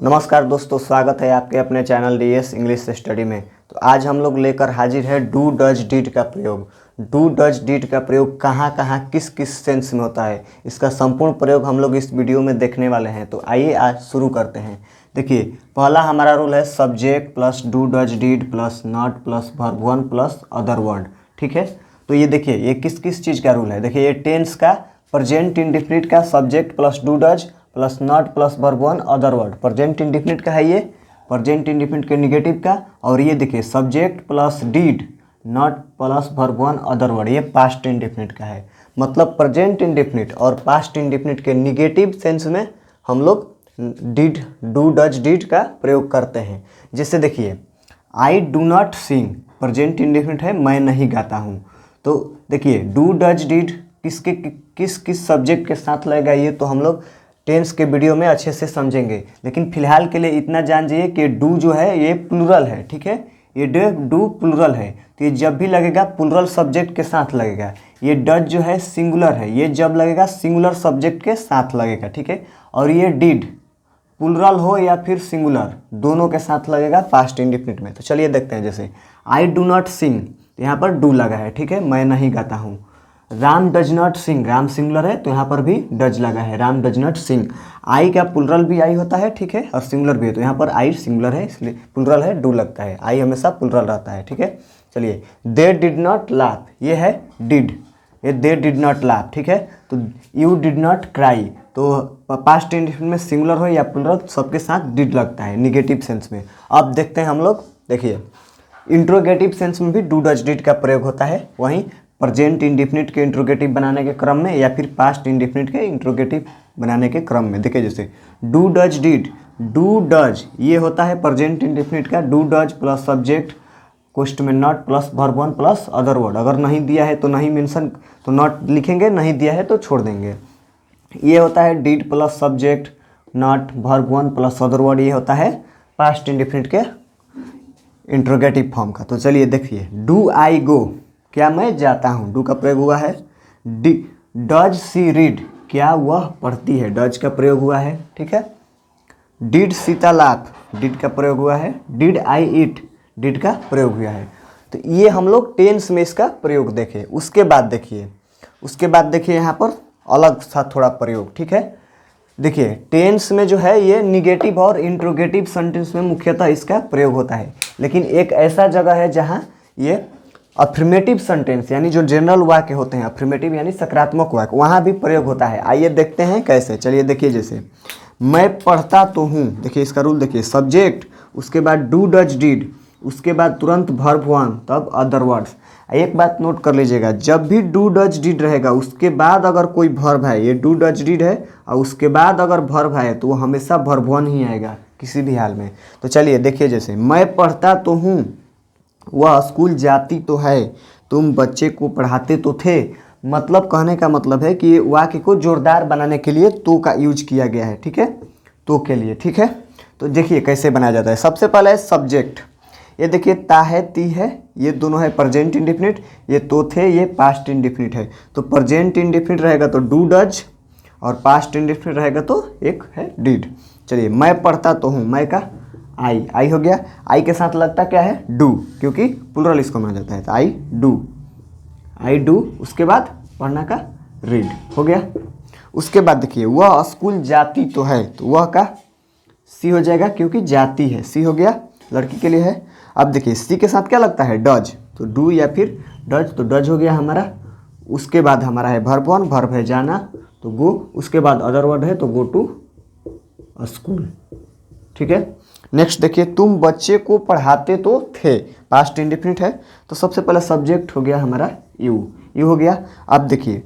नमस्कार दोस्तों, स्वागत है आपके अपने चैनल डीएस इंग्लिश स्टडी में। तो आज हम लोग लेकर हाजिर है डू डज डिड का प्रयोग। डू डज डिड का प्रयोग कहाँ कहाँ किस किस सेंस में होता है, इसका संपूर्ण प्रयोग हम लोग इस वीडियो में देखने वाले हैं। तो आइए आज शुरू करते हैं। देखिए, पहला हमारा रूल है subject plus do does did plus not plus verb one plus other word. ठीक है, तो ये देखिए ये किस किस चीज़ का रूल है। देखिए ये टेंस का प्रेजेंट इंडेफिनिट का subject plus do does plus not plus verb one other word. Present indefinite का है ये, प्रेजेंट इंडेफिनिट के निगेटिव का। और ये देखिए subject plus did not plus verb one other word, ये पास्ट इंडेफिनिट का है। मतलब प्रेजेंट इंडेफिनिट और पास्ट इंडेफिनिट के निगेटिव सेंस में हम लोग डिड डू डज डिड का प्रयोग करते हैं। जैसे देखिए I do not sing, present indefinite है, मैं नहीं गाता हूँ। तो देखिए डू डज डिड किसके किस किस सब्जेक्ट के साथ लगेगा, ये तो हम लोग टेंस के वीडियो में अच्छे से समझेंगे। लेकिन फिलहाल के लिए इतना जान जाइए कि डू जो है ये प्लूरल है। ठीक है, ये डू प्लूरल है, तो ये जब भी लगेगा प्लूरल सब्जेक्ट के साथ लगेगा। ये डज जो है सिंगुलर है, ये जब लगेगा सिंगुलर सब्जेक्ट के साथ लगेगा। ठीक है, और ये डिड प्लूरल हो या फिर सिंगुलर, दोनों के साथ लगेगा पास्ट इंडेफिनिट में। तो चलिए देखते हैं। जैसे आई डू नॉट सिंग, यहाँ पर डू लगा है। ठीक है, मैं नहीं गाता हूँ। Ram does not sing, Ram singular है तो यहाँ पर भी डज लगा है, Ram does not sing. I का प्लूरल भी आई होता है, ठीक है, और सिंगुलर भी है, तो यहाँ पर आई सिंगुलर है इसलिए प्लूरल है, डू लगता है। आई हमेशा प्लूरल रहता है। ठीक है, चलिए दे डिड नॉट लाफ, ये है डिड, ये दे डिड नॉट लाफ। ठीक है, तो यू डिड नॉट क्राई, तो पास्ट इंडेफिनिट में सिंगुलर हो या प्लूरल सबके साथ डिड लगता है निगेटिव सेंस में। अब देखते हैं हम लोग। देखिए इंट्रोगेटिव सेंस में भी डू डज डिड का प्रयोग होता है, वहीं प्रेजेंट इंडेफिनिट के इंट्रोगेटिव बनाने के क्रम में या फिर पास्ट इंडेफिनिट के इंट्रोगेटिव बनाने के क्रम में। देखिए जैसे do does did, do does ये होता है प्रेजेंट इंडेफिनिट का, do does plus subject question में not plus verb one plus other word. अगर नहीं दिया है तो नहीं मेंशन, तो नॉट लिखेंगे, नहीं दिया है तो छोड़ देंगे। ये होता है did plus subject not verb one plus other word, ये होता है पास्ट इंडेफिनिट के इंट्रोगेटिव फॉर्म का। तो चलिए देखिए डू आई गो, क्या मैं जाता हूँ, डू का प्रयोग हुआ है। डज सी रीड, क्या वह पढ़ती है, डज का प्रयोग हुआ है। ठीक है, डिड सीता लाफ, डिड का प्रयोग हुआ है। डिड आई ईट, डिड का प्रयोग हुआ है। तो ये हम लोग टेंस में इसका प्रयोग देखें। उसके बाद देखिए यहाँ पर अलग सा थोड़ा प्रयोग। ठीक है, देखिए टेंस में जो है ये निगेटिव और इंट्रोगेटिव सेंटेंस में मुख्यतः इसका प्रयोग होता है। लेकिन एक ऐसा जगह है जहाँ ये अफर्मेटिव सेंटेंस यानी जो जनरल वाक्य होते हैं, अफर्मेटिव यानी सकारात्मक वाक्य, वहाँ भी प्रयोग होता है। आइए देखते हैं कैसे। चलिए देखिए जैसे मैं पढ़ता तो हूँ, देखिए इसका रूल देखिए, सब्जेक्ट उसके बाद डू डज डिड, उसके बाद तुरंत वर्ब वन, तब अदर वर्ड्स। एक बात नोट कर लीजिएगा, जब भी डू डज डिड रहेगा उसके बाद अगर कोई वर्ब है, ये डू डज डिड है और उसके बाद अगर वर्ब है तो वो हमेशा वर्ब वन ही आएगा किसी भी हाल में। तो चलिए देखिए जैसे मैं पढ़ता तो हूँ, वह स्कूल जाती तो है, तुम बच्चे को पढ़ाते तो थे। मतलब कहने का मतलब है कि वाक्य को जोरदार बनाने के लिए तो का यूज किया गया है। ठीक है, तो के लिए। ठीक है, तो देखिए कैसे बनाया जाता है। सबसे पहले है सब्जेक्ट, ये देखिए ता है ती है, ये दोनों है प्रेजेंट इंडेफिनिट, ये तो थे ये पास्ट इंडेफिनिट है। तो प्रेजेंट इंडेफिनिट रहेगा तो डू डज, और पास्ट इंडेफिनिट रहेगा तो एक है डिड। चलिए मैं पढ़ता तो हूँ, मैं का आई हो गया, आई के साथ लगता क्या है, डू, क्योंकि प्लूरल इसको माना जाता है। तो आई डू, उसके बाद पढ़ना का रीड हो गया। उसके बाद देखिए वह स्कूल जाती तो है, तो वह का सी हो जाएगा क्योंकि जाती है, सी हो गया, लड़की के लिए है। अब देखिए सी के साथ क्या लगता है, डज, तो डू या फिर डज, तो डज हो गया हमारा। उसके बाद हमारा है वर्ब वन, वर्ब है जाना तो गो, उसके बाद अदर वर्ड है तो गो टू स्कूल। ठीक है, नेक्स्ट देखिए तुम बच्चे को पढ़ाते तो थे, पास्ट इंडेफिनिट है, तो सबसे पहले सब्जेक्ट हो गया हमारा यू हो गया। अब देखिए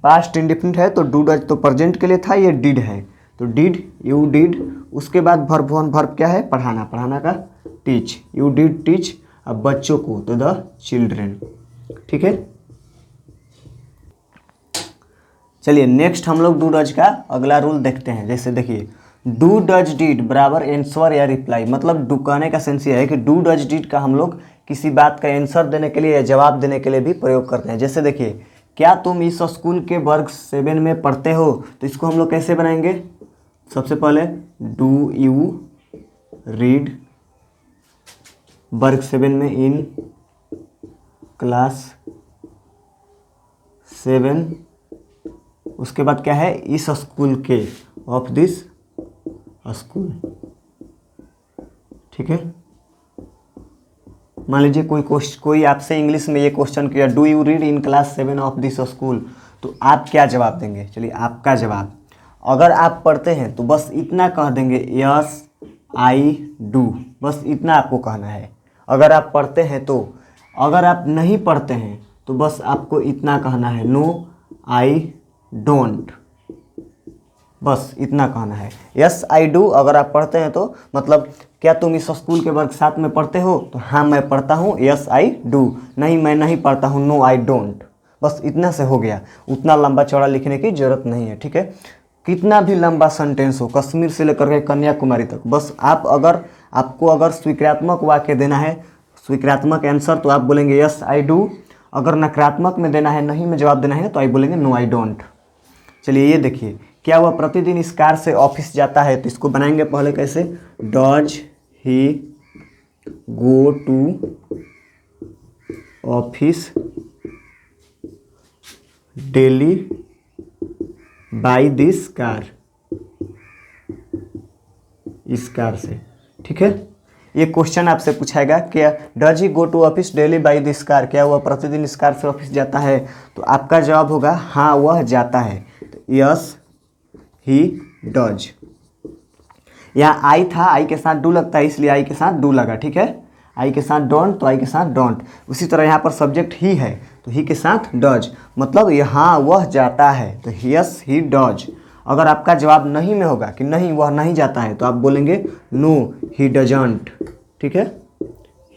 पास्ट इंडेफिनिट है तो डू डज, तो प्रेजेंट के लिए था, ये डिड है, तो डिड, यू डिड। उसके बाद वर्ब वन, वर्ब क्या है, पढ़ाना, पढ़ाना का टीच, यू डिड टीच। अब बच्चों को तो द चिल्ड्रेन। ठीक है, चलिए नेक्स्ट हम लोग डू डज का अगला रूल देखते हैं। जैसे देखिए डू डज डिड बराबर आंसर या रिप्लाई, मतलब डू कहने का सेंस ये है कि डू डज डिड का हम लोग किसी बात का आंसर देने के लिए या जवाब देने के लिए भी प्रयोग करते हैं। जैसे देखिए क्या तुम इस स्कूल के वर्ग 7 में पढ़ते हो, तो इसको हम लोग कैसे बनाएंगे, सबसे पहले डू यू रीड वर्ग 7 में इन क्लास 7, उसके बाद क्या है इस स्कूल के, ऑफ दिस स्कूल। ठीक है, मान लीजिए कोई आपसे इंग्लिश में ये क्वेश्चन किया, do you read in class 7 of this school, तो आप क्या जवाब देंगे? चलिए आपका जवाब, अगर आप पढ़ते हैं तो बस इतना कह देंगे यस आई डू, बस इतना आपको कहना है अगर आप पढ़ते हैं तो। अगर आप नहीं पढ़ते हैं तो बस आपको इतना कहना है नो आई डोंट, बस इतना कहना है। यस आई डू अगर आप पढ़ते हैं तो मतलब क्या तुम इस स्कूल के वर्ग 7 में पढ़ते हो? तो हाँ मैं पढ़ता हूँ, यस आई डू। नहीं मैं नहीं पढ़ता हूँ, नो आई डोंट। बस इतना से हो गया, उतना लंबा चौड़ा लिखने की ज़रूरत नहीं है। ठीक है, कितना भी लंबा सेंटेंस हो, कश्मीर से लेकर के कन्याकुमारी तक, बस आप आपको अगर स्वीकारात्मक वाक्य देना है, स्वीकारात्मक आंसर, तो आप बोलेंगे यस आई डू। अगर नकारात्मक में देना है, नहीं में जवाब देना है, तो आप बोलेंगे नो आई डोंट। चलिए ये देखिए, क्या वह प्रतिदिन इस कार से ऑफिस जाता है? तो इसको बनाएंगे पहले कैसे, does he go to office daily by this car, इस कार से। ठीक है, ये क्वेश्चन आपसे पूछाएगा क्या does he go to office daily by this car, क्या वह प्रतिदिन इस कार से ऑफिस जाता है? तो आपका जवाब होगा हाँ वह जाता है, तो यस ही डज। यहाँ आई था, आई के साथ डू लगता है इसलिए आई के साथ डू लगा। ठीक है, आई के साथ डोंट तो आई के साथ डोंट। उसी तरह यहाँ पर सब्जेक्ट ही है तो ही के साथ डज, मतलब यहाँ वह जाता है, तो यस ही डज। अगर आपका जवाब नहीं में होगा कि नहीं वह नहीं जाता है, तो आप बोलेंगे नो ही डजंट। ठीक है,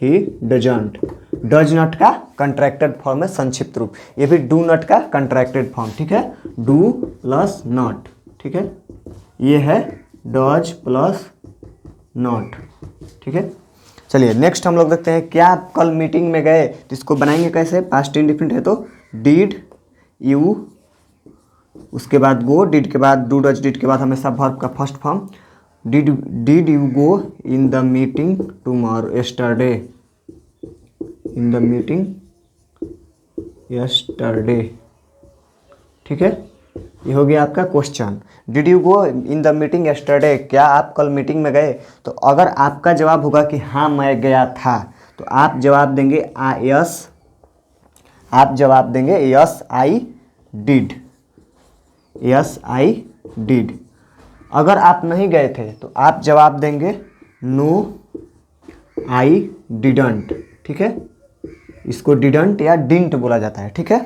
ही डजंट। डज नॉट का कंट्रैक्टेड फॉर्म है, संक्षिप्त रूप। ये भी डू नॉट का कंट्रैक्टेड फॉर्म। ठीक है, डू प्लस नॉट। ठीक है, ये है डज प्लस नॉट। ठीक है, चलिए नेक्स्ट हम लोग देखते हैं, क्या आप कल मीटिंग में गए? तो इसको बनाएंगे कैसे, पास्ट इंडिफिनिट है तो डिड यू, उसके बाद गो, डिड के बाद डू डज, डिड के बाद हमेशा वर्ब का first form. Did you go in the meeting tomorrow, yesterday, in the meeting yesterday. ठीक है, ये हो गया आपका question, did you go in the meeting yesterday, क्या आप कल मीटिंग में गए? तो अगर आपका जवाब होगा कि हाँ मैं गया था, तो आप जवाब देंगे यस, आप जवाब देंगे yes I did, yes I did. अगर आप नहीं गए थे तो आप जवाब देंगे नो आई डिडंट। ठीक है, इसको डिडंट या डिंट बोला जाता है। ठीक है,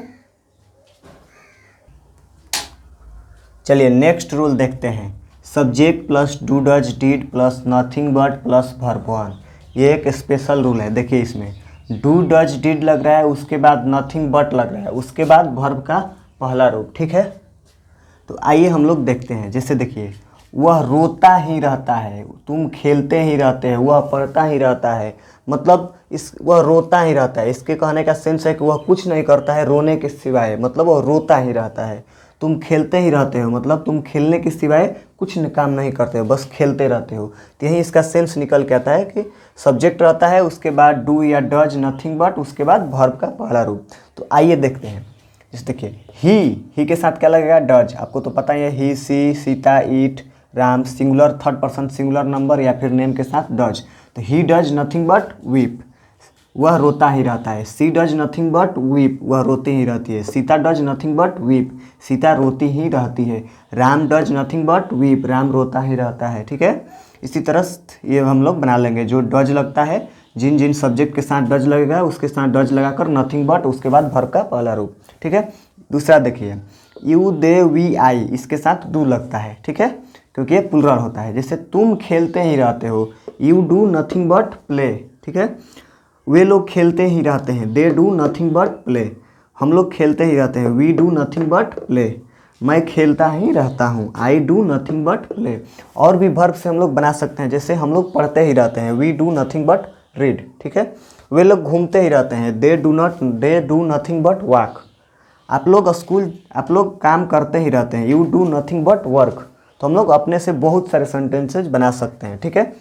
चलिए नेक्स्ट रूल देखते हैं, subject plus do does did plus nothing but plus verb one. ये एक स्पेशल रूल है। देखिए इसमें डू डज डिड लग रहा है, उसके बाद नथिंग बट लग रहा है, उसके बाद वर्ब का पहला रूप। ठीक है, तो आइए हम लोग देखते हैं। जैसे देखिए, वह रोता ही रहता है, तुम खेलते ही रहते हैं, वह पढ़ता ही रहता है, मतलब वह रोता ही रहता है। इसके कहने का सेंस है कि वह कुछ नहीं करता है रोने के सिवाय, मतलब वह रोता ही रहता है। तुम खेलते ही रहते हो, मतलब तुम खेलने के सिवाय कुछ काम नहीं करते हो, बस खेलते रहते हो। तो यही इसका सेंस निकल के आता है कि सब्जेक्ट रहता है, उसके बाद डू या डज, नथिंग बट, उसके बाद वर्ब का पहला रूप। तो आइए देखते हैं। जैसे देखिए, ही के साथ क्या लगेगा, डज। आपको तो पता ही है, he, she, Sita, it, Ram, singular third person singular number या फिर नेम के साथ डज। तो he does nothing but weep, वह रोता ही रहता है। She does nothing but weep, वह रोती ही रहती है। Sita does nothing but weep, Sita रोती ही रहती है। Ram does nothing but weep, Ram रोता ही रहता है। ठीक है, इसी तरह ये हम लोग बना लेंगे। जो डज लगता है, जिन जिन सब्जेक्ट के साथ डज लगेगा उसके साथ डज लगाकर नथिंग बट, उसके बाद वर्ब का पहला रूप। ठीक है, दूसरा देखिए, यू दे वी आई, इसके साथ डू लगता है। ठीक है, क्योंकि ये प्लुरल होता है। जैसे तुम खेलते ही रहते हो, you do nothing but play. ठीक है, वे लोग खेलते ही रहते हैं, they do nothing but play. हम लोग खेलते ही रहते हैं, we do nothing but play. मैं खेलता ही रहता हूँ, I do nothing but play. और भी वर्ब से हम लोग बना सकते हैं, जैसे हम लोग पढ़ते ही रहते हैं, we do nothing but read. ठीक है, वे लोग घूमते ही रहते हैं, they do nothing but walk. आप लोग काम करते ही रहते हैं, you do nothing but work. तो हम लोग अपने से बहुत सारे सेंटेंसेज बना सकते हैं। ठीक है,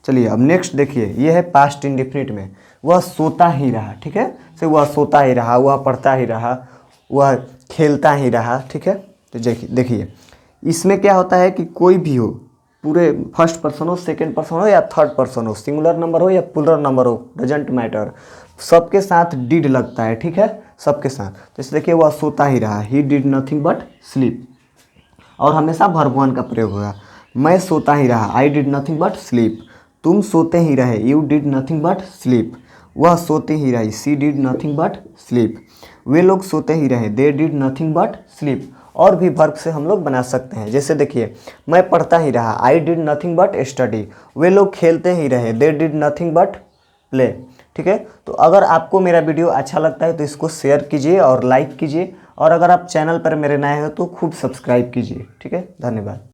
चलिए अब नेक्स्ट देखिए, ये है पास्ट इंडेफिनिट में, वह सोता ही रहा। ठीक है, से वह सोता ही रहा, वह पढ़ता ही रहा, वह खेलता ही रहा। ठीक है, तो देखिए इसमें क्या होता है कि कोई भी हो, पूरे फर्स्ट पर्सन हो, सेकंड पर्सन हो या थर्ड पर्सन हो, सिंगुलर नंबर हो या प्लूरल नंबर हो, डजेंट मैटर, सबके साथ डिड लगता है। ठीक है, सबके साथ। जैसे देखिए वह सोता ही रहा, he did nothing but sleep, और हमेशा वर्ब वन का प्रयोग होगा। मैं सोता ही रहा, I did nothing but sleep. तुम सोते ही रहे, you did nothing but sleep. वह सोते ही रही, सी डिड नथिंग बट स्लीप। वे लोग सोते ही रहे, they did nothing but sleep. और भी वर्ब से हम लोग बना सकते हैं। जैसे देखिए मैं पढ़ता ही रहा, I did nothing but study. वे लोग खेलते ही रहे, they did nothing but play. ठीक है, तो अगर आपको मेरा वीडियो अच्छा लगता है तो इसको शेयर कीजिए और लाइक कीजिए, और अगर आप चैनल पर मेरे नए हो तो खूब सब्सक्राइब कीजिए। ठीक है, धन्यवाद।